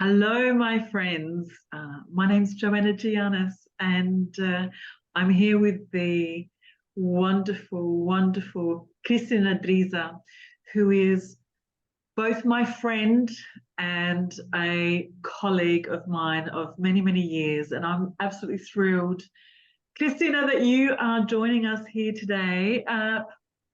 Hello, my friends. My name's Joanna Giannis, and I'm here with the wonderful Kristina Dryza, who is both my friend and a colleague of mine of many years. And I'm absolutely thrilled, Kristina, that you are joining us here today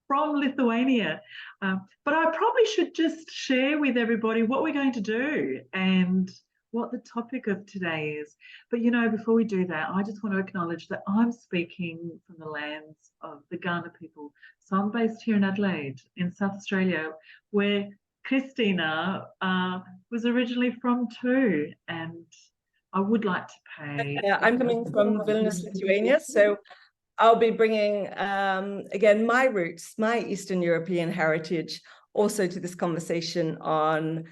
from Lithuania. But I probably should just share with everybody what we're going to do and what the topic of today is. But before we do that, I just want to acknowledge that I'm speaking from the lands of the Ghana people. So I'm based here in Adelaide, in South Australia, where Kristina was originally from too. And I would like to pay. I'm coming from Vilnius, Lithuania, so I'll be bringing, again, my roots, my Eastern European heritage, also to this conversation on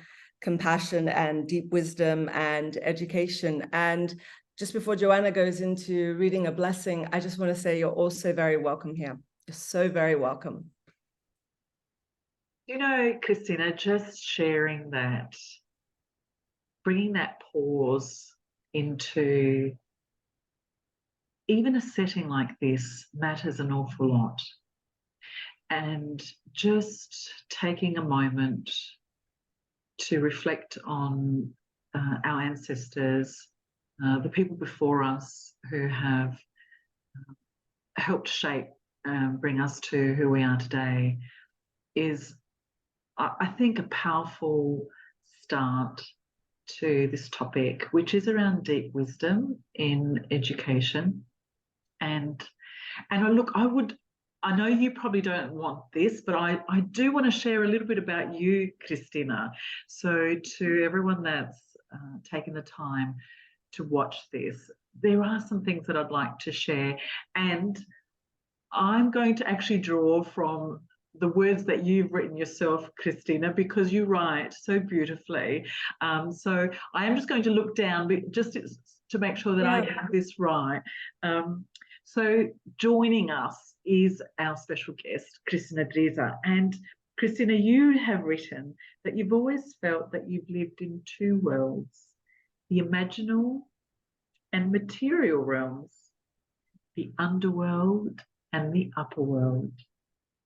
compassion and deep wisdom and education. And just before Joanna goes into reading a blessing, I just want to say you're also very welcome here. You're so very welcome. Kristina, just sharing that, bringing that pause into even a setting like this matters an awful lot. And just taking a moment to reflect on our ancestors, the people before us who have helped shape bring us to who we are today is, I think, a powerful start to this topic, which is around deep wisdom in education. And look, I know you probably don't want this, but I do want to share a little bit about you, Kristina. So to everyone that's taken the time to watch this, there are some things that I'd like to share. And I'm going to actually draw from the words that you've written yourself, Kristina, because you write so beautifully. So I am just going to look down just to make sure that I have this right. So joining us is our special guest, Kristina Dryza. And Kristina, you have written that you've always felt that you've lived in two worlds, the imaginal and material realms, the underworld and the upper world,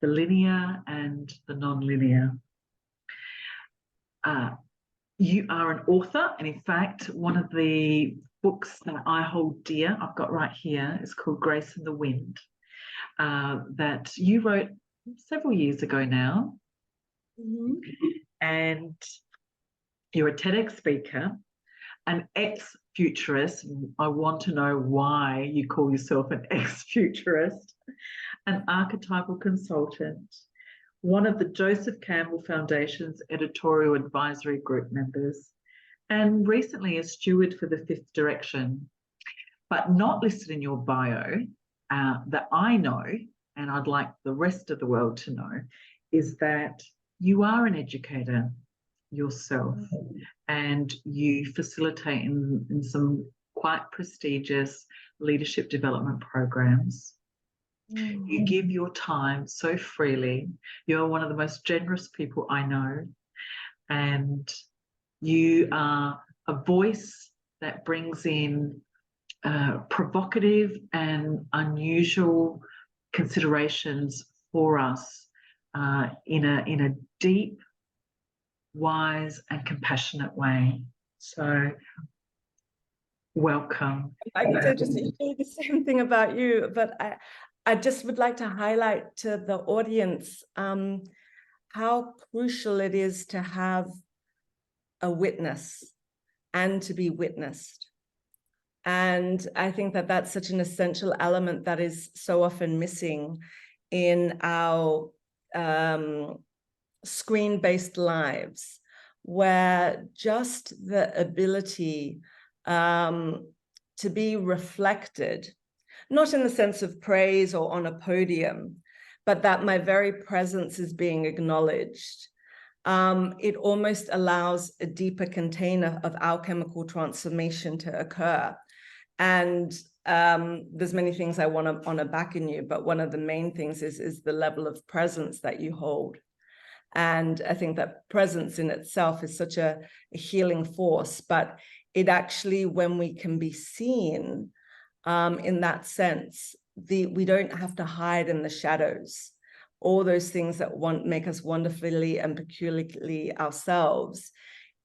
the linear and the non-linear. You are an author, and in fact, one of the books that I hold dear, I've got right here, is called Grace in the Wind, that you wrote several years ago now. Mm-hmm. And you're a TEDx speaker, an ex-futurist. I want to know why you call yourself an ex-futurist, an archetypal consultant, one of the Joseph Campbell Foundation's editorial advisory group members, and recently a steward for the Fifth Direction. But not listed in your bio, that I know, and I'd like the rest of the world to know, is that you are an educator yourself, and you facilitate in some quite prestigious leadership development programs. You give your time so freely. You're one of the most generous people I know. And you are a voice that brings in provocative and unusual considerations for us in a deep, wise, and compassionate way. So welcome. I could say just the same thing about you, but I just would like to highlight to the audience how crucial it is to have a witness and to be witnessed. And I think that that's such an essential element that is so often missing in our screen-based lives, where just the ability to be reflected, not in the sense of praise or on a podium, but that my very presence is being acknowledged. It almost allows a deeper container of alchemical transformation to occur. And there's many things I want to honor back in you, but one of the main things is the level of presence that you hold. And I think that presence in itself is such a healing force, but it actually, when we can be seen in that sense, we don't have to hide in the shadows. All those things that make us wonderfully and peculiarly ourselves,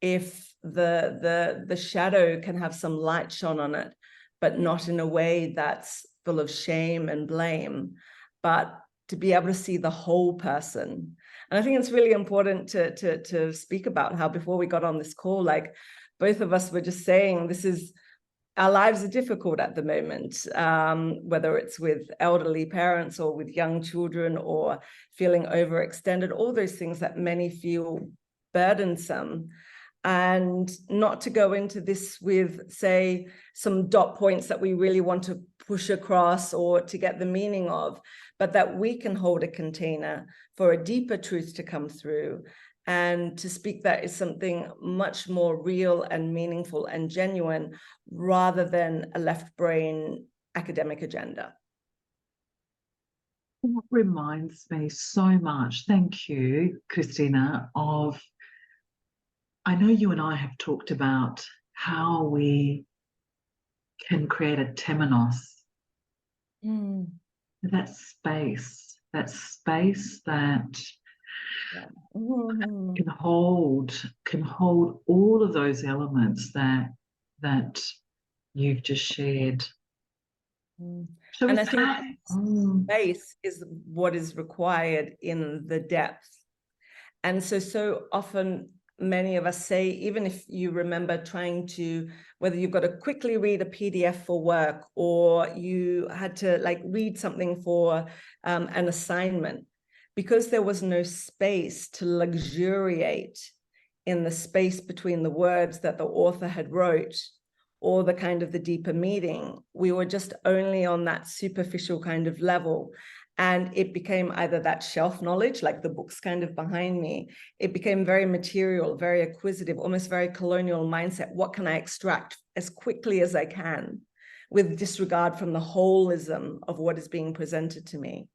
if the shadow can have some light shone on it, but not in a way that's full of shame and blame, but to be able to see the whole person. And I think it's really important to speak about how, before we got on this call, like both of us were just saying, our lives are difficult at the moment, whether it's with elderly parents or with young children or feeling overextended, all those things that many feel burdensome. And not to go into this with, say, some dot points that we really want to push across or to get the meaning of, but that we can hold a container for a deeper truth to come through, and to speak that is something much more real and meaningful and genuine, rather than a left brain academic agenda. That reminds me so much, thank you, Kristina, of, I know you and I have talked about how we can create a temenos, that space that can hold all of those elements that you've just shared. And I think space is what is required in the depth. And so often many of us say, even if you remember trying to, whether you've got to quickly read a PDF for work, or you had to like read something for an assignment, because there was no space to luxuriate in the space between the words that the author had wrote, or the kind of the deeper meaning, we were just only on that superficial kind of level. And it became either that shelf knowledge, like the books kind of behind me, it became very material, very acquisitive, almost very colonial mindset. What can I extract as quickly as I can, with disregard from the holism of what is being presented to me?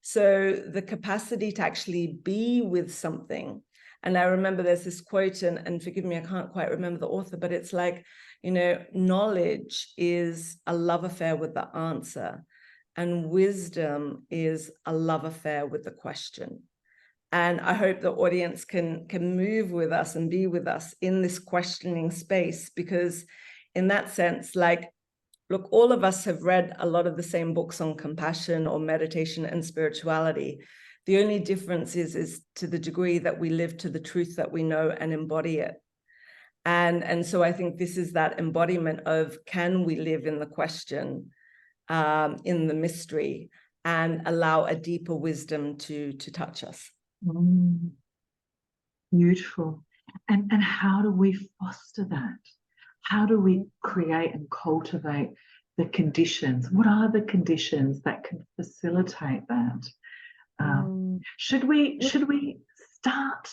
So the capacity to actually be with something. And I remember there's this quote, and forgive me, I can't quite remember the author, but it's like, knowledge is a love affair with the answer, and wisdom is a love affair with the question. And I hope the audience can move with us and be with us in this questioning space, because in that sense, like, look, all of us have read a lot of the same books on compassion or meditation and spirituality. The only difference is to the degree that we live to the truth that we know and embody it. And so I think this is that embodiment of, can we live in the question, in the mystery, and allow a deeper wisdom to touch us. Beautiful. And how do we foster that? How do we create and cultivate the conditions? What are the conditions that can facilitate that? Should we start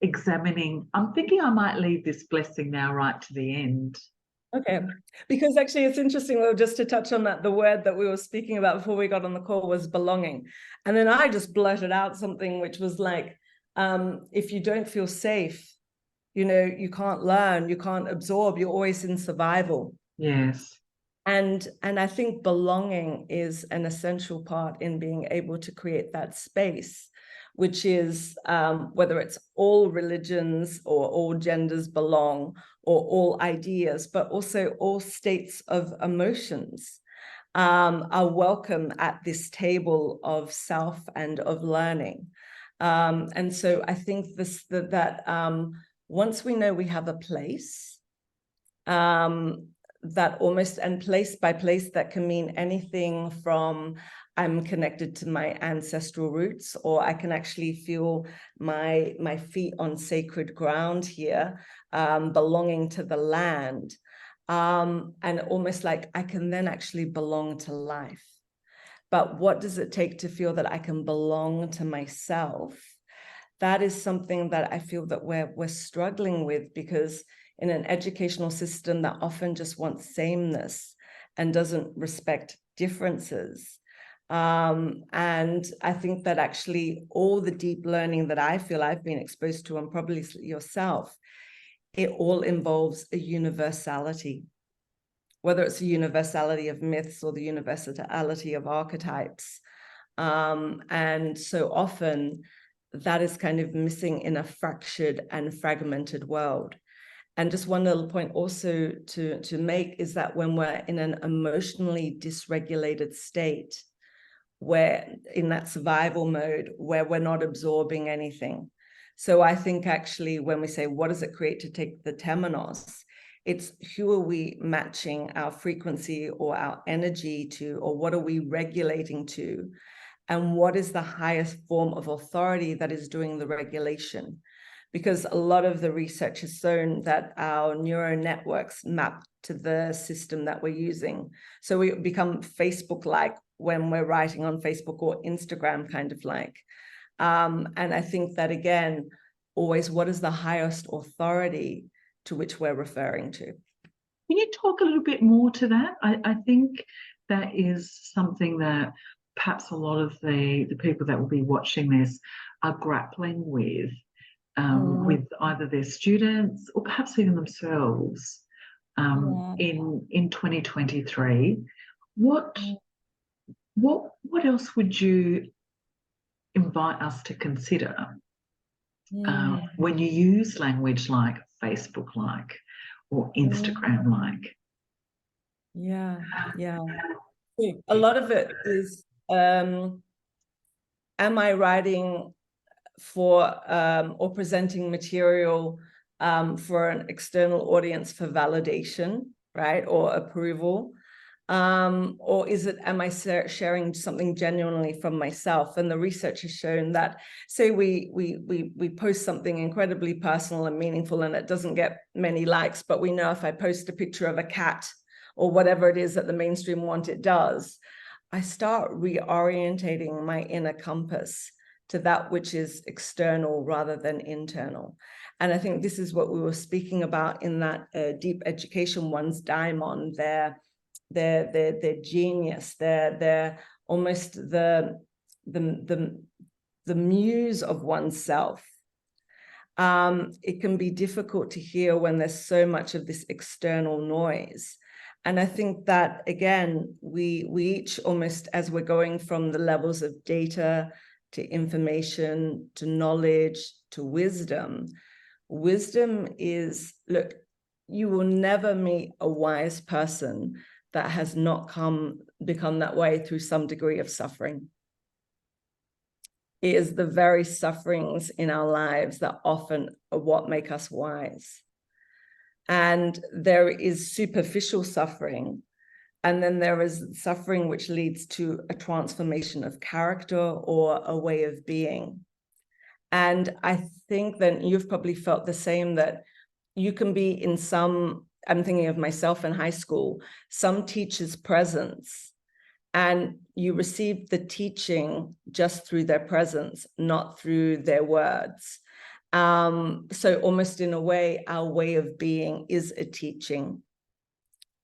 examining? I'm thinking I might leave this blessing now right to the end. Okay, because actually it's interesting, though, just to touch on that, the word that we were speaking about before we got on the call was belonging. And then I just blurted out something which was like, if you don't feel safe, you can't learn, you can't absorb, you're always in survival. Yes. And I think belonging is an essential part in being able to create that space, which is whether it's all religions or all genders belong, or all ideas, but also all states of emotions are welcome at this table of self and of learning. And so I think that once we know we have a place, that almost, and place by place, that can mean anything from, I'm connected to my ancestral roots, or I can actually feel my feet on sacred ground here, belonging to the land. And almost like I can then actually belong to life. But what does it take to feel that I can belong to myself? That is something that I feel that we're struggling with, because in an educational system that often just wants sameness and doesn't respect differences, And I think that actually all the deep learning that I feel I've been exposed to, and probably yourself, it all involves a universality, whether it's a universality of myths or the universality of archetypes. And so often that is kind of missing in a fractured and fragmented world. And just one little point also to make is that when we're in an emotionally dysregulated state, where in that survival mode, where we're not absorbing anything. So I think actually when we say, what does it create to take the temenos? It's who are we matching our frequency or our energy to, or what are we regulating to? And what is the highest form of authority that is doing the regulation? Because a lot of the research has shown that our neural networks map to the system that we're using. So we become Facebook-like when we're writing on Facebook, or Instagram kind of like. And I think that, again, always, what is the highest authority to which we're referring to? Can you talk a little bit more to that? I think that is something that perhaps a lot of the people that will be watching this are grappling with either their students or perhaps even themselves in 2023. What else would you invite us to consider when you use language like Facebook-like or Instagram-like? Yeah. A lot of it is, am I writing for or presenting material for an external audience for validation, right, or approval? Or is it, am I sharing something genuinely from myself? And the research has shown that, say we post something incredibly personal and meaningful and it doesn't get many likes, but we know if I post a picture of a cat or whatever it is that the mainstream want it does, I start reorientating my inner compass to that which is external rather than internal. And I think this is what we were speaking about in that deep education one's daimon, their genius, they're almost the muse of oneself. It can be difficult to hear when there's so much of this external noise. And I think that, again, we each, almost as we're going from the levels of data to information to knowledge to wisdom is, look, you will never meet a wise person that has not become that way through some degree of suffering. It is the very sufferings in our lives that often are what make us wise. And there is superficial suffering, and then there is suffering which leads to a transformation of character or a way of being. And I think that you've probably felt the same, that you can be in some, I'm thinking of myself in high school, some teacher's presence, and you receive the teaching just through their presence, not through their words. So almost in a way, our way of being is a teaching.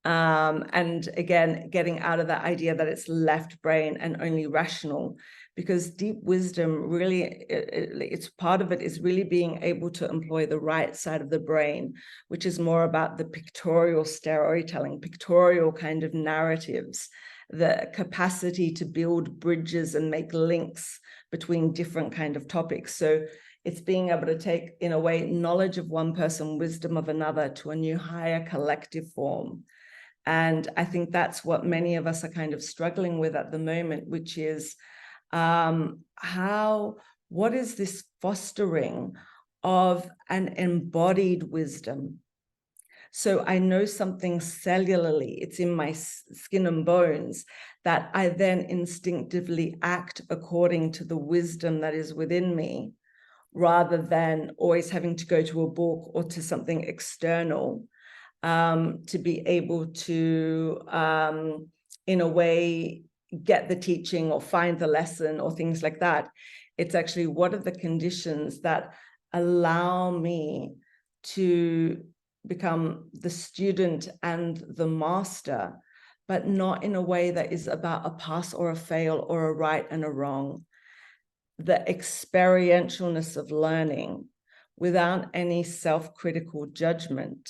And again, getting out of that idea that it's left brain and only rational, because deep wisdom really, it's part of it is really being able to employ the right side of the brain, which is more about the pictorial storytelling, pictorial kind of narratives, the capacity to build bridges and make links between different kind of topics. So it's being able to take, in a way, knowledge of one person, wisdom of another, to a new higher collective form. And I think that's what many of us are kind of struggling with at the moment, which is what is this fostering of an embodied wisdom? So I know something cellularly, it's in my skin and bones, that I then instinctively act according to the wisdom that is within me, rather than always having to go to a book or to something external to be able to, in a way, get the teaching or find the lesson or things like that. It's actually, what are the conditions that allow me to become the student and the master, but not in a way that is about a pass or a fail or a right and a wrong. The experientialness of learning without any self-critical judgment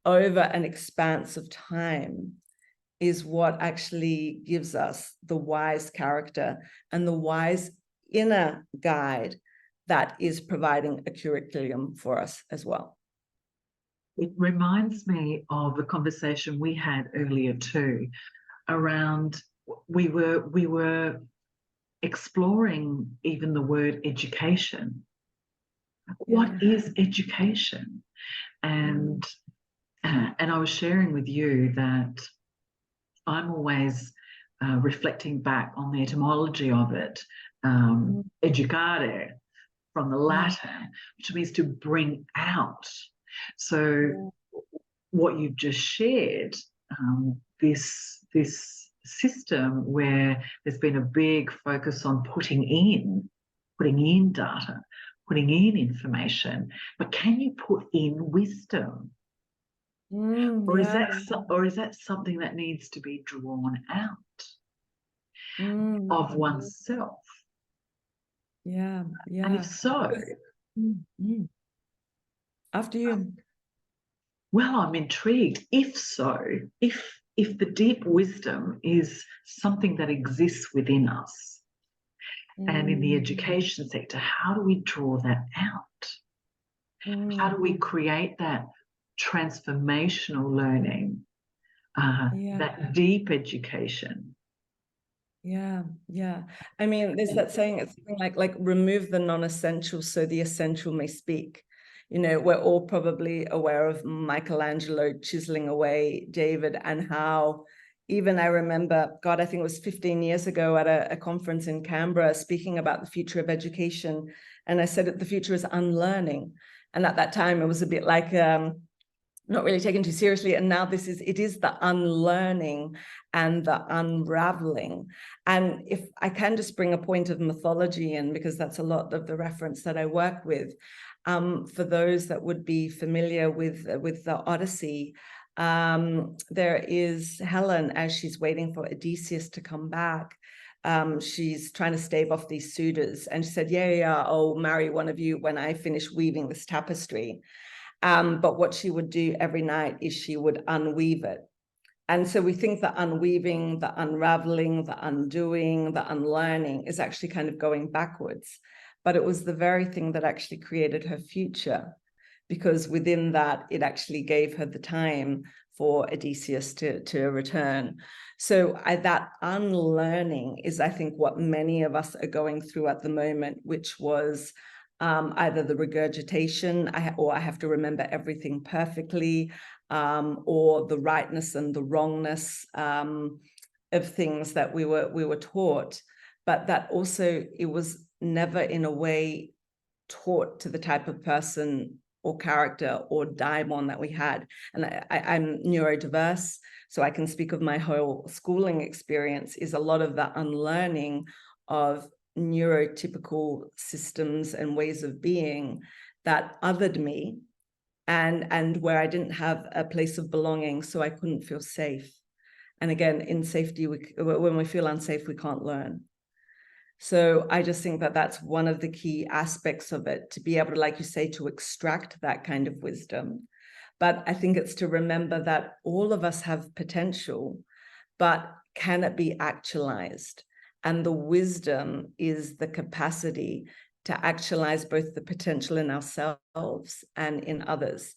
over an expanse of time is what actually gives us the wise character and the wise inner guide that is providing a curriculum for us as well. It reminds me of a conversation we had earlier too, around we were exploring even the word education. What is education? And I was sharing with you that I'm always reflecting back on the etymology of it, educare, from the Latin, which means to bring out. So what you've just shared, this system where there's been a big focus on putting in data, putting in information, but can you put in wisdom? Or is that something that needs to be drawn out of oneself? Yeah. And if so, after you. Well, I'm intrigued. If so, if the deep wisdom is something that exists within us, and in the education sector, how do we draw that out? How do we create that transformational learning, that deep education? Yeah. I mean, there's that saying, it's something like remove the non-essential so the essential may speak. You know, we're all probably aware of Michelangelo chiseling away David, and how even I remember, God, I think it was 15 years ago at a conference in Canberra, speaking about the future of education. And I said that the future is unlearning. And at that time, it was a bit like, not really taken too seriously. And now it is the unlearning and the unraveling. And if I can just bring a point of mythology in, because that's a lot of the reference that I work with, for those that would be familiar with the Odyssey, there is Helen, as she's waiting for Odysseus to come back. She's trying to stave off these suitors, and she said, yeah, I'll marry one of you when I finish weaving this tapestry. But what she would do every night is she would unweave it. And so we think the unweaving, the unraveling, the undoing, the unlearning is actually kind of going backwards. But it was the very thing that actually created her future, because within that, it actually gave her the time for Odysseus to return. So that unlearning is, I think, what many of us are going through at the moment, which was either the regurgitation, or I have to remember everything perfectly, or the rightness and the wrongness of things that we were taught, but that also it was never in a way taught to the type of person or character or daimon that we had. And I'm neurodiverse, so I can speak of my whole schooling experience, is a lot of the unlearning of neurotypical systems and ways of being that othered me, and where I didn't have a place of belonging, so I couldn't feel safe. And again, in safety, when we feel unsafe, we can't learn. So I just think that that's one of the key aspects of it, to be able to, like you say, to extract that kind of wisdom. But I think it's to remember that all of us have potential, but can it be actualized? And the wisdom is the capacity to actualize both the potential in ourselves and in others.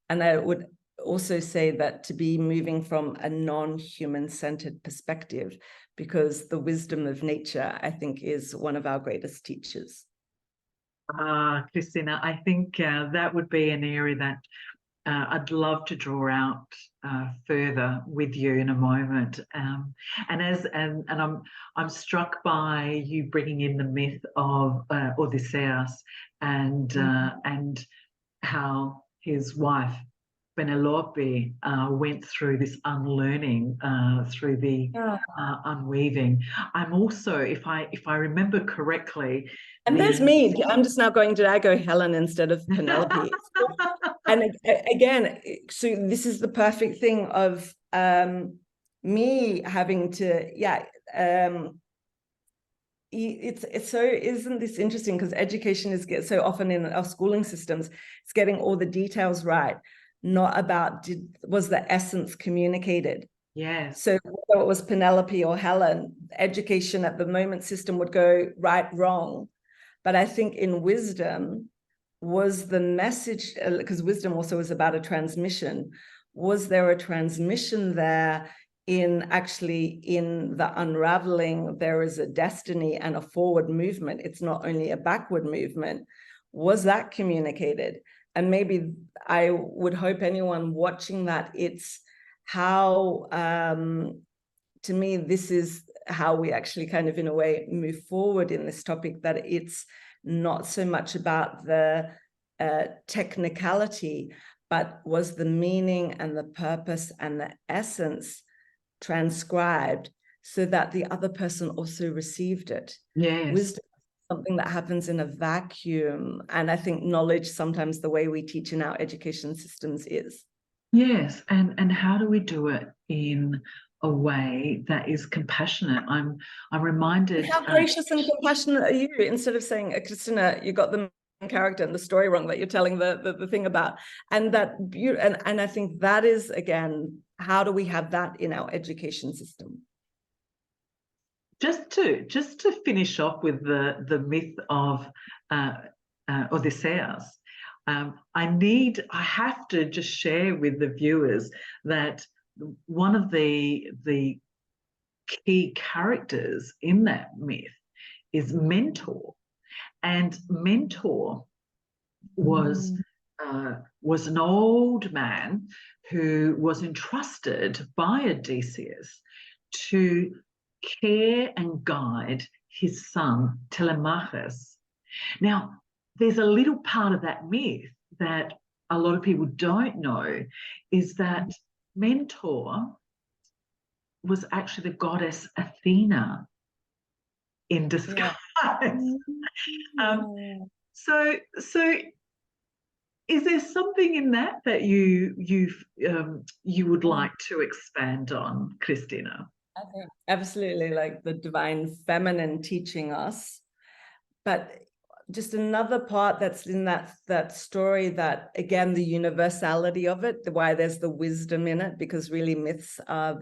And I would also say that to be moving from a non-human centered perspective, because the wisdom of nature, I think, is one of our greatest teachers. Kristina, I think that would be an area that I'd love to draw out further with you in a moment. And I'm struck by you bringing in the myth of Odysseus and how his wife Penelope went through this unlearning, through the unweaving. I'm also, if I remember correctly, and there's me. I'm just now going, did I go Helen instead of Penelope? And again, so this is the perfect thing of me having to, it's so, isn't this interesting? Because education is so often in our schooling systems, it's getting all the details right, not about was the essence communicated. Yes. So whether it was Penelope or Helen, education at the moment system would go right, wrong. But I think in wisdom, was the message, because wisdom also is about a transmission, was there a transmission there in the unraveling? There is a destiny and a forward movement. It's not only a backward movement. Was that communicated? And maybe I would hope anyone watching that, it's how, to me, this is how we actually kind of in a way move forward in this topic, that it's not so much about the technicality, but was the meaning and the purpose and the essence transcribed so that the other person also received it. Yes. Wisdom is something that happens in a vacuum. And I think knowledge, sometimes the way we teach in our education systems is. Yes, and how do we do it in a way that is compassionate? I'm reminded. How gracious and compassionate are you? Instead of saying, Kristina, you got the character and the story wrong that you're telling the thing about, and that and I think that is, again, how do we have that in our education system? Just to finish off with the myth of Odysseus, I have to just share with the viewers that one of the key characters in that myth is Mentor, and Mentor was an old man who was entrusted by Odysseus to care and guide his son Telemachus. Now, there's a little part of that myth that a lot of people don't know, is that Mentor was actually the goddess Athena in disguise. So is there something in that you would like to expand on, Kristina? I think absolutely, like the divine feminine teaching us, but just another part that's in that story, that again, the universality of it, why there's the wisdom in it, because really myths are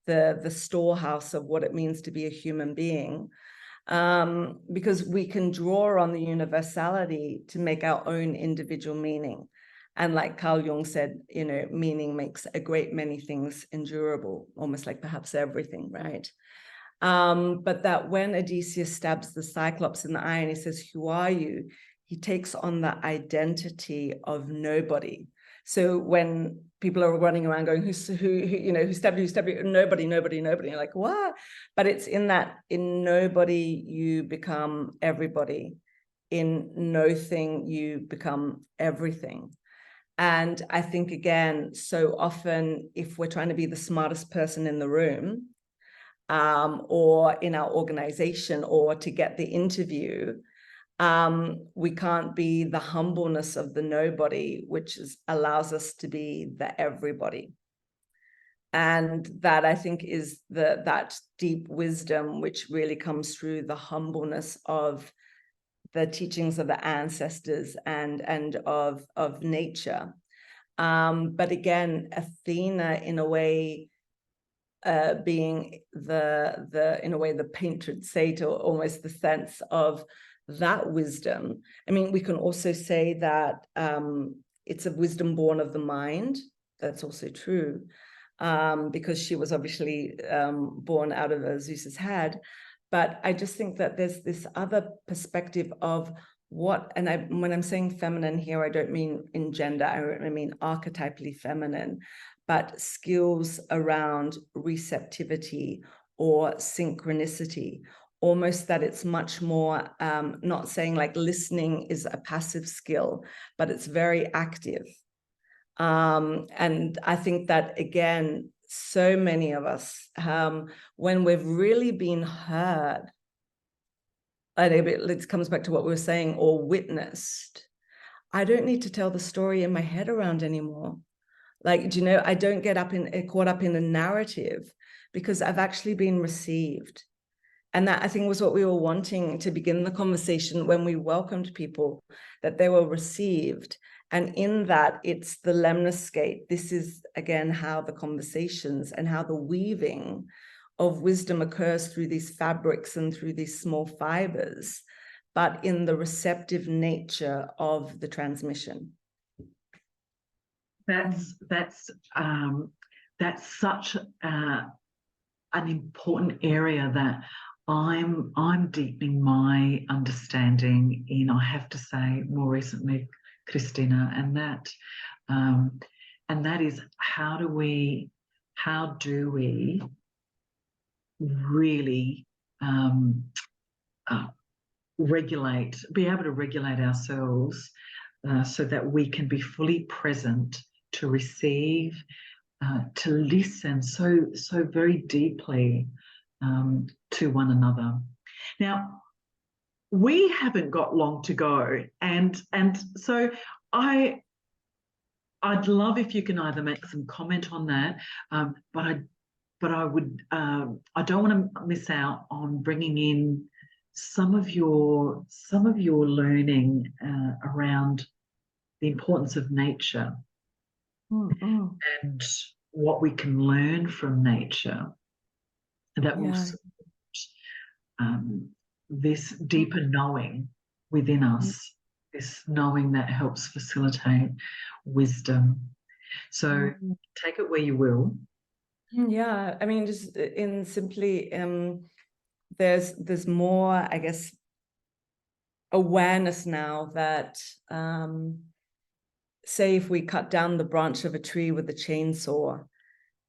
the storehouse of what it means to be a human being. Because we can draw on the universality to make our own individual meaning. And like Carl Jung said, meaning makes a great many things endurable, almost like perhaps everything, right? But that when Odysseus stabs the Cyclops in the eye and he says, "Who are you?" he takes on the identity of nobody. So when people are running around going, who stabbed you? Nobody. You're like, what? But it's in nobody, you become everybody. In no thing, you become everything. And I think, again, so often, if we're trying to be the smartest person in the room, or in our organization, or to get the interview, we can't be the humbleness of the nobody, which allows us to be the everybody. And that, I think, is that deep wisdom, which really comes through the humbleness of the teachings of the ancestors and of nature. But again, Athena, in a way, being the patron saint, or almost the sense of that wisdom. I mean, we can also say that it's a wisdom born of the mind. That's also true, because she was obviously born out of Zeus's head. But I just think that there's this other perspective of what, and when I'm saying feminine here, I don't mean in gender, I mean archetypally feminine, but skills around receptivity or synchronicity, almost that it's much more, not saying like listening is a passive skill, but it's very active. And I think that, again, so many of us, when we've really been heard, and it comes back to what we were saying, or witnessed, I don't need to tell the story in my head around anymore. Like, I don't get caught up in a narrative. because I've actually been received. And that, I think, was what we were wanting to begin the conversation when we welcomed people, that they were received. And in that, it's the lemniscate. This is, again, how the conversations and how the weaving of wisdom occurs through these fabrics and through these small fibers, but in the receptive nature of the transmission. That's such an important area that I'm deepening my understanding in, I have to say, more recently, Kristina, and that is, how do we really be able to regulate ourselves so that we can be fully present to receive, to listen so very deeply to one another. Now, we haven't got long to go, and so I'd love if you can either make some comment on that, but I would I don't want to miss out on bringing in some of your learning around the importance of nature and what we can learn from nature that will support this deeper knowing within us, this knowing that helps facilitate wisdom. So take it where you will. Yeah, I mean, just in simply, there's more, I guess, awareness now that, say, if we cut down the branch of a tree with a chainsaw,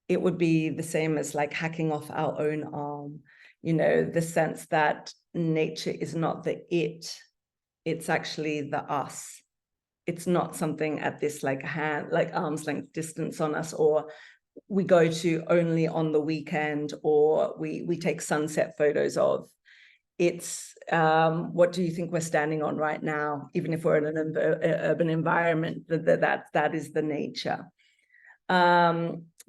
it would be the same as like hacking off our own arm. You know, the sense that nature is not the it's actually the us. It's not something at this like arm's length distance on us, or we go to only on the weekend, or we take sunset photos of. It's what do you think we're standing on right now, even if we're in an urban environment, that is the nature.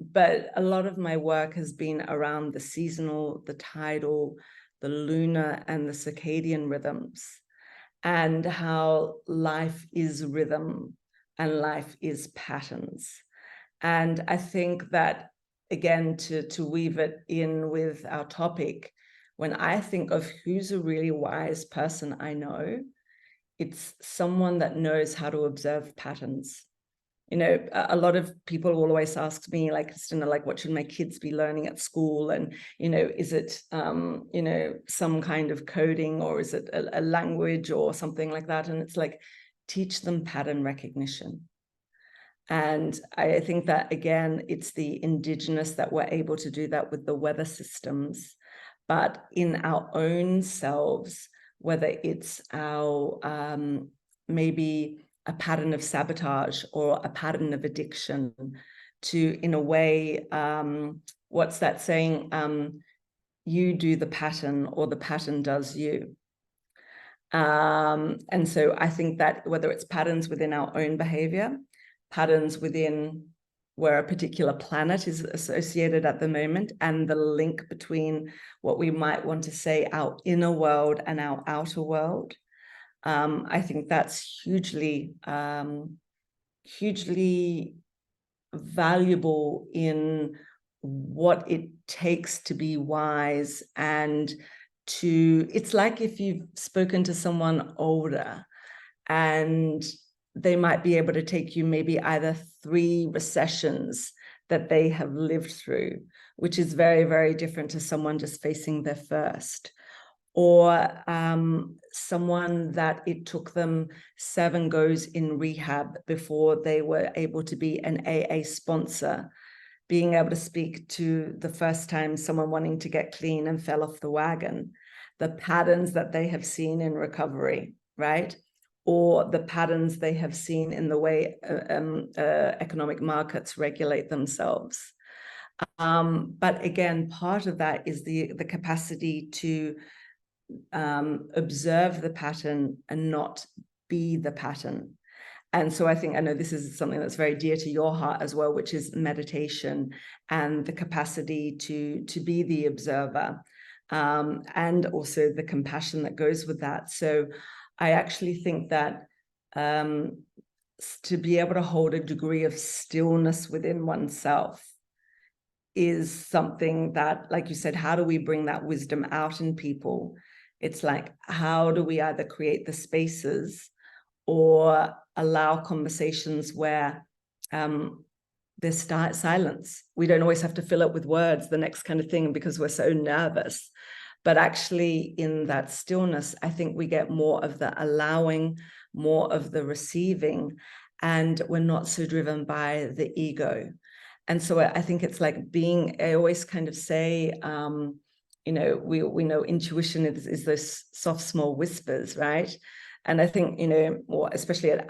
But a lot of my work has been around the seasonal, the tidal, the lunar, and the circadian rhythms, and how life is rhythm and life is patterns. And I think that, again, to weave it in with our topic, when I think of who's a really wise person I know, it's someone that knows how to observe patterns. You know, a lot of people will always ask me, like, Kristina, like, what should my kids be learning at school? And, you know, is it, you know, some kind of coding, or is it a language or something like that? And it's like, teach them pattern recognition. And I think that, again, it's the indigenous that we're able to do that with the weather systems, but in our own selves, whether it's our maybe a pattern of sabotage or a pattern of addiction, to, in a way, what's that saying? You do the pattern, or the pattern does you. And so I think that whether it's patterns within our own behavior, patterns within where a particular planet is associated at the moment, and the link between what we might want to say our inner world and our outer world, I think that's hugely valuable in what it takes to be wise. And it's like if you've spoken to someone older, and they might be able to take you maybe either 3 recessions that they have lived through, which is very, very different to someone just facing their first. Or someone that it took them 7 goes in rehab before they were able to be an AA sponsor, being able to speak to the first time someone wanting to get clean and fell off the wagon, the patterns that they have seen in recovery, right? Or the patterns they have seen in the way economic markets regulate themselves. But again, part of that is the capacity to observe the pattern and not be the pattern. And so I know this is something that's very dear to your heart as well, which is meditation and the capacity to be the observer, and also the compassion that goes with that. So I actually think that to be able to hold a degree of stillness within oneself is something that, like you said, how do we bring that wisdom out in people? It's like, how do we either create the spaces or allow conversations where there's silence? We don't always have to fill it with words, the next kind of thing, because we're so nervous. But actually, in that stillness, I think we get more of the allowing, more of the receiving, and we're not so driven by the ego. And so I think it's like I always kind of say, we know intuition is those soft, small whispers, right? And I think, or especially at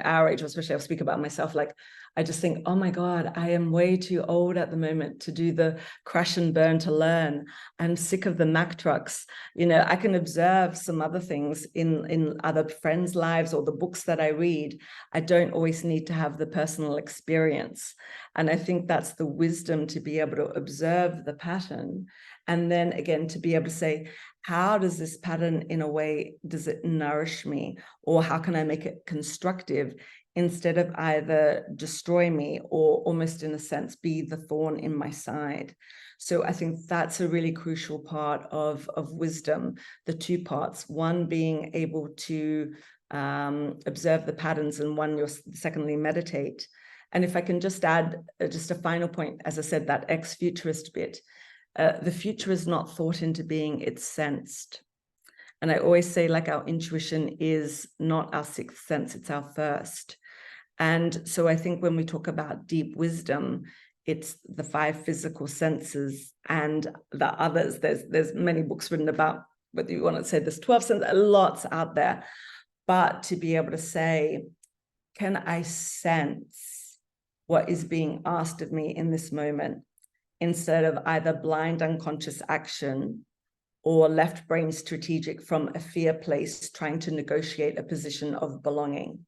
our age, or especially I'll speak about myself, like, I just think, oh my God, I am way too old at the moment to do the crash and burn to learn. I'm sick of the Mack trucks. I can observe some other things in other friends' lives or the books that I read. I don't always need to have the personal experience. And I think that's the wisdom, to be able to observe the pattern. And then again, to be able to say, how does this pattern, in a way, does it nourish me? Or how can I make it constructive, instead of either destroy me or almost, in a sense, be the thorn in my side? So I think that's a really crucial part of wisdom, the two parts, one being able to observe the patterns, and one, secondly, meditate. And if I can just add just a final point, as I said, that ex-futurist bit, the future is not thought into being, it's sensed. And I always say, like, our intuition is not our sixth sense, it's our first. And so I think when we talk about deep wisdom, it's the 5 physical senses and the others. There's many books written about whether you want to say there's 12 senses, lots out there. But to be able to say, can I sense what is being asked of me in this moment, instead of either blind unconscious action or left brain strategic from a fear place, trying to negotiate a position of belonging.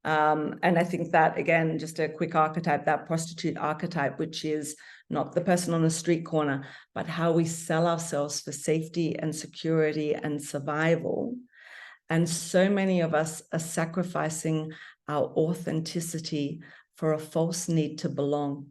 And I think that, again, just a quick archetype, that prostitute archetype, which is not the person on the street corner, but how we sell ourselves for safety and security and survival. And so many of us are sacrificing our authenticity for a false need to belong.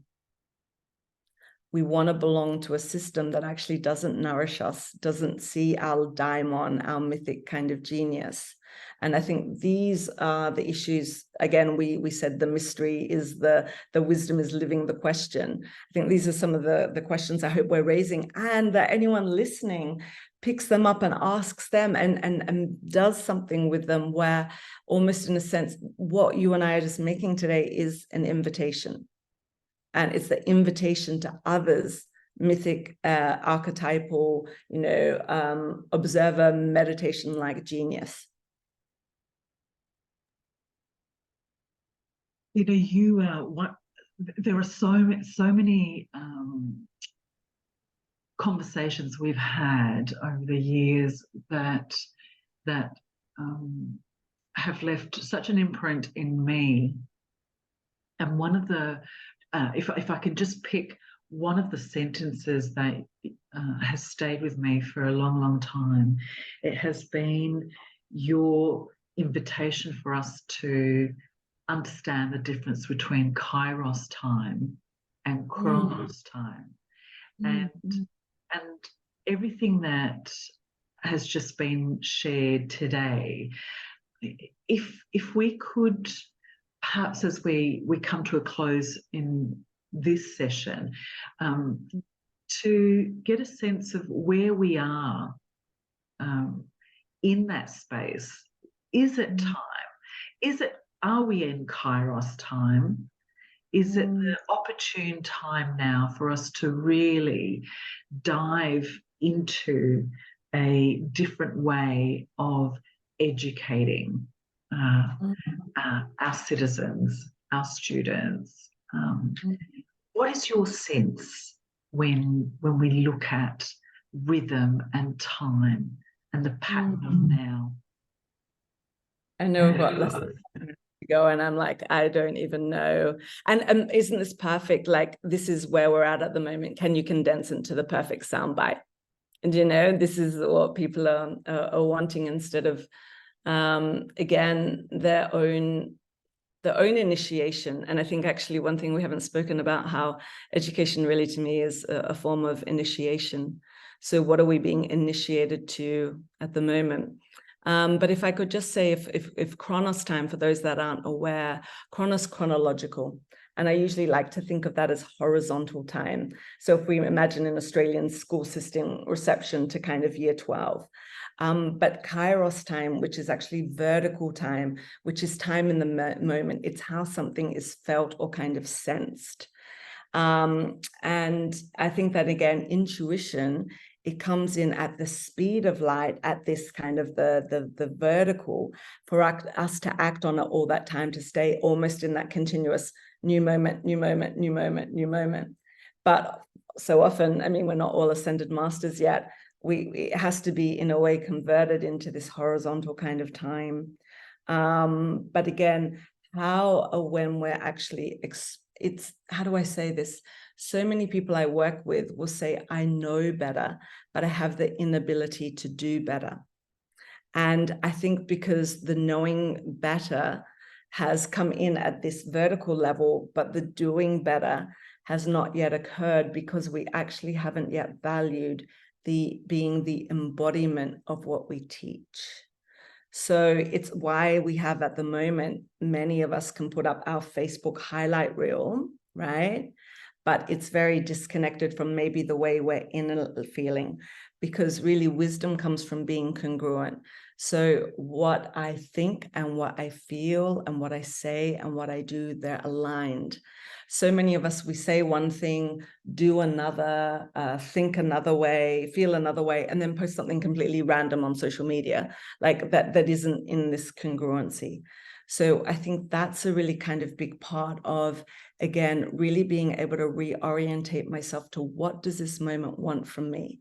We want to belong to a system that actually doesn't nourish us, doesn't see our daimon, our mythic kind of genius. And I think these are the issues. Again, we said the mystery is the wisdom is living the question. I think these are some of the questions I hope we're raising, and that anyone listening picks them up and asks them and does something with them, where almost, in a sense, what you and I are just making today is an invitation. And it's the invitation to others, mythic, archetypal, observer, meditation-like genius. There are so many conversations we've had over the years that have left such an imprint in me. And one of the if I can just pick one of the sentences that has stayed with me for a long, long time, it has been your invitation for us to understand the difference between Kairos time and Chronos time. And everything that has just been shared today, if we could, perhaps as we come to a close in this session, to get a sense of where we are in that space. Is it time? Are we in Kairos time? Is it the opportune time now for us to really dive into a different way of educating our citizens, our students? What is your sense when we look at rhythm and time and the pattern of now? I know we've got less than go, and I'm like, I don't even know. And isn't this perfect? Like, this is where we're at the moment. Can you condense into the perfect soundbite? And, you know, this is what people are wanting, instead of, again, their own initiation. And I think actually one thing we haven't spoken about, how education really to me is a form of initiation. So what are we being initiated to at the moment? But if I could just say, if Chronos time, for those that aren't aware, Chronos, chronological. And I usually like to think of that as horizontal time. So if we imagine an Australian school system, reception to kind of year 12. But Kairos time, which is actually vertical time, which is time in the moment, it's how something is felt or kind of sensed. And I think that, again, intuition, it comes in at the speed of light, at this kind of the vertical, for us to act on it all that time, to stay almost in that continuous new moment, new moment, new moment, new moment. But so often, I mean, we're not all ascended masters yet. It has to be in a way converted into this horizontal kind of time. But again, when we're actually, how do I say this? So many people I work with will say, I know better, but I have the inability to do better. And I think because the knowing better has come in at this vertical level, but the doing better has not yet occurred, because we actually haven't yet valued being the embodiment of what we teach. So it's why we have, at the moment, many of us can put up our Facebook highlight reel, right? But it's very disconnected from maybe the way we're feeling, because really wisdom comes from being congruent. So what I think and what I feel and what I say and what I do, they're aligned. So many of us, we say one thing, do another, think another way, feel another way, and then post something completely random on social media, like that isn't in this congruency. So I think that's a really kind of big part of, again, really being able to reorientate myself to, what does this moment want from me?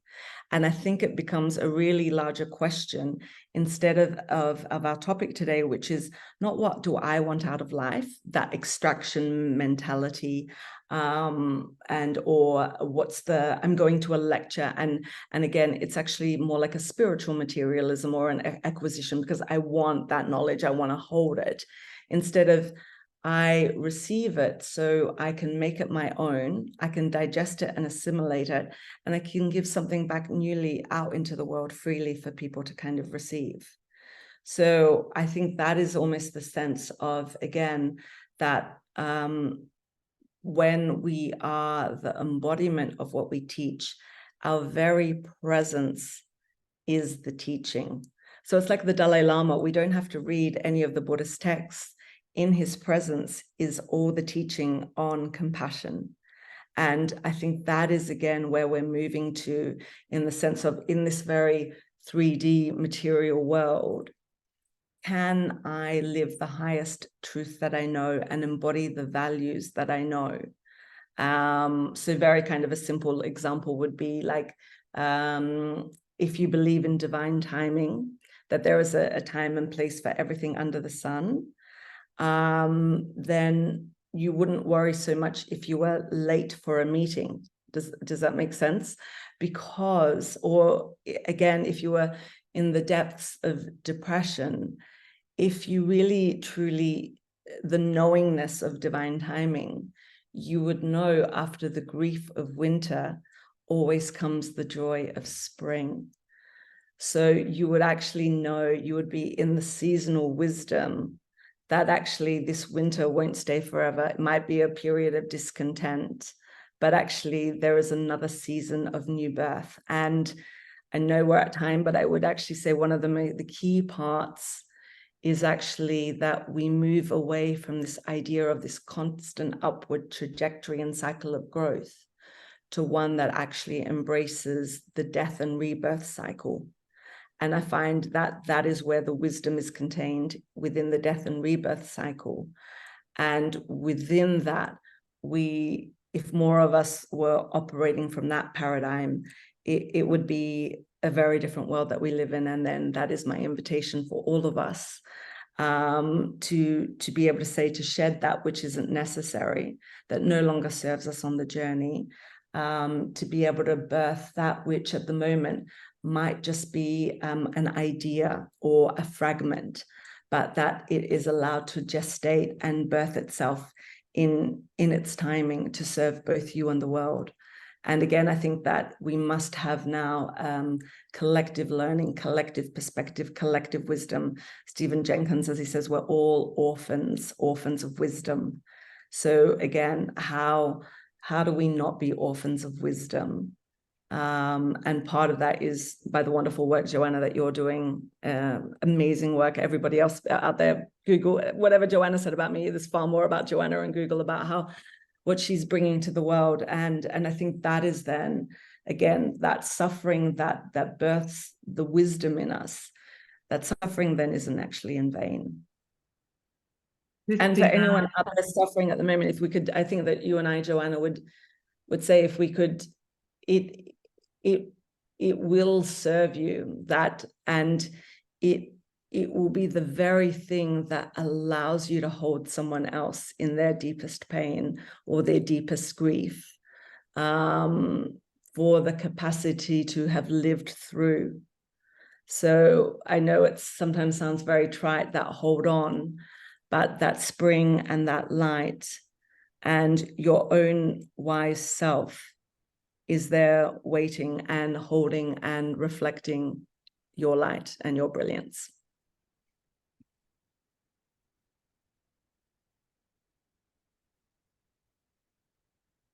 And I think it becomes a really larger question, instead of our topic today, which is not what do I want out of life, that extraction mentality, or I'm going to a lecture, and again, it's actually more like a spiritual materialism or an acquisition, because I want that knowledge, I want to hold it, instead of I receive it so I can make it my own, I can digest it and assimilate it, and I can give something back newly out into the world freely for people to kind of receive. So I think that is almost the sense of, again, that when we are the embodiment of what we teach, our very presence is the teaching. So it's like the Dalai Lama. We don't have to read any of the Buddhist texts. In his presence is all the teaching on compassion. And I think that is, again, where we're moving to, in the sense of, in this very 3D material world, can I live the highest truth that I know and embody the values that I know? So very kind of a simple example would be like, if you believe in divine timing, that there is a time and place for everything under the sun, then you wouldn't worry so much if you were late for a meeting. Does that make sense? Because, or again, if you were in the depths of depression, if you really truly, the knowingness of divine timing, you would know after the grief of winter always comes the joy of spring. So you would actually know, you would be in the seasonal wisdom that actually this winter won't stay forever. It might be a period of discontent, but actually there is another season of new birth. And I know we're at time, but I would actually say one of the key parts is actually that we move away from this idea of this constant upward trajectory and cycle of growth to one that actually embraces the death and rebirth cycle. And I find that that is where the wisdom is contained, within the death and rebirth cycle. And within that, if more of us were operating from that paradigm, it would be a very different world that we live in. And then that is my invitation for all of us, to be able to say, to shed that which isn't necessary, that no longer serves us on the journey, to be able to birth that which at the moment might just be an idea or a fragment, but that it is allowed to gestate and birth itself in its timing to serve both you and the world. And again, I think that we must have now collective learning, collective perspective, collective wisdom. Stephen Jenkins, as he says, we're all orphans of wisdom. So again, how do we not be orphans of wisdom? And part of that is by the wonderful work, Joanna, that you're doing. Amazing work. Everybody else out there, Google whatever Joanna said about me. There's far more about Joanna and Google about what she's bringing to the world. And I think that is then, again, that suffering that births the wisdom in us, that suffering then isn't actually in vain. And for anyone out there suffering at the moment, if we could, I think that you and I, Joanna, would say, if we could, it will serve you, that, and it will be the very thing that allows you to hold someone else in their deepest pain or their deepest grief, for the capacity to have lived through. So I know it sometimes sounds very trite, that hold on, but that spring and that light and your own wise self is there waiting and holding and reflecting your light and your brilliance.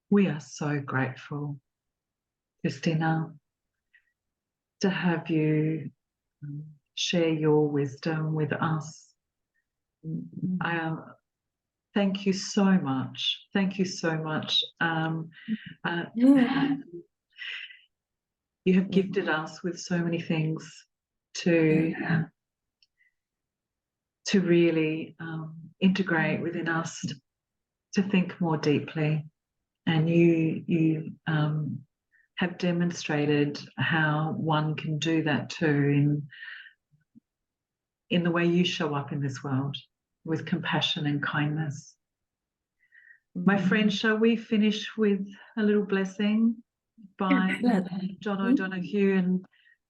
We are so grateful, Kristina, to have you share your wisdom with us. Thank you so much. Thank you so much. You have gifted us with so many things to really integrate within us, to think more deeply. And you have demonstrated how one can do that too in the way you show up in this world, with compassion and kindness. My friend, shall we finish with a little blessing by John O'Donoghue? And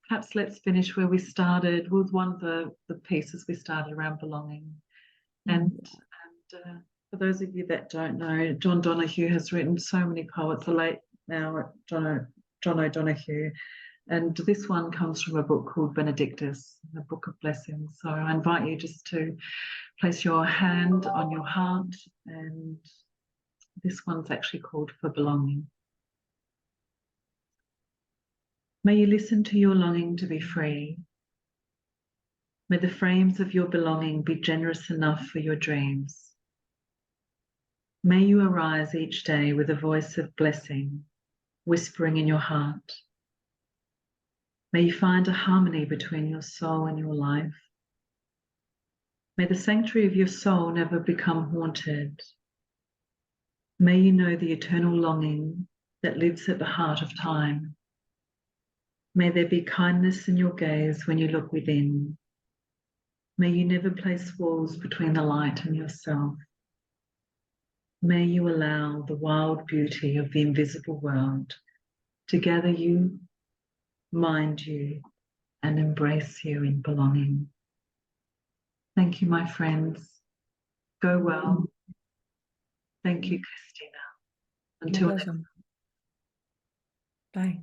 perhaps let's finish where we started, with one of the pieces we started around belonging. And for those of you that don't know, John Donoghue has written so many poets, the late now John O'Donoghue. And this one comes from a book called Benedictus, a book of blessings. So I invite you just to place your hand on your heart, and this one's actually called For Belonging. May you listen to your longing to be free. May the frames of your belonging be generous enough for your dreams. May you arise each day with a voice of blessing, whispering in your heart. May you find a harmony between your soul and your life. May the sanctuary of your soul never become haunted. May you know the eternal longing that lives at the heart of time. May there be kindness in your gaze when you look within. May you never place walls between the light and yourself. May you allow the wild beauty of the invisible world to gather you, mind you, and embrace you in belonging. Thank you, my friends. Go well. Thank you, Kristina. Until next time. Bye.